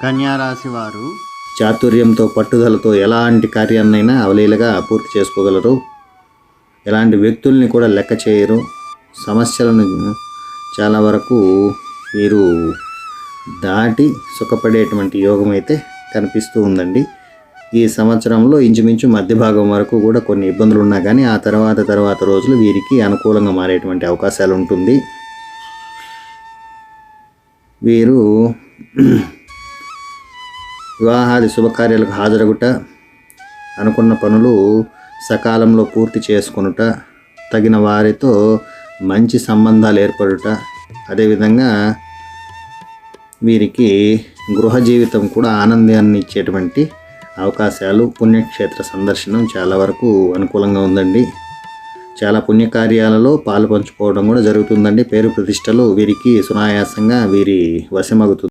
కన్యారాశి వారు చాతుర్యంతో పట్టుదలతో ఎలాంటి కార్యాన్నైనా అవలీలగా పూర్తి చేసుకోగలరు. ఎలాంటి వ్యక్తుల్ని కూడా లెక్క చేయరు. సమస్యలను చాలా వరకు వీరు దాటి సుఖపడేటువంటి యోగం అయితే కనిపిస్తూ ఉందండి. ఈ సంవత్సరంలో ఇంచుమించు మధ్య భాగం వరకు కూడా కొన్ని ఇబ్బందులు ఉన్నా కానీ ఆ తర్వాత రోజులు వీరికి అనుకూలంగా మారేటువంటి అవకాశాలు ఉంటుంది. వీరు వివాహాది శుభకార్యాలకు హాజరగుట, అనుకున్న పనులు సకాలంలో పూర్తి చేసుకొనుట, తగిన వారితో మంచి సంబంధాలు ఏర్పడుట, అదేవిధంగా వీరికి గృహ జీవితం కూడా ఆనందాన్ని ఇచ్చేటువంటి అవకాశాలు, పుణ్యక్షేత్ర సందర్శనం చాలా వరకు అనుకూలంగా ఉందండి. చాలా పుణ్యకార్యాలలో పాలు పంచుకోవడం కూడా జరుగుతుందండి. పేరు ప్రతిష్టలు వీరికి సునాయాసంగా వీరి వశమగుతుంది.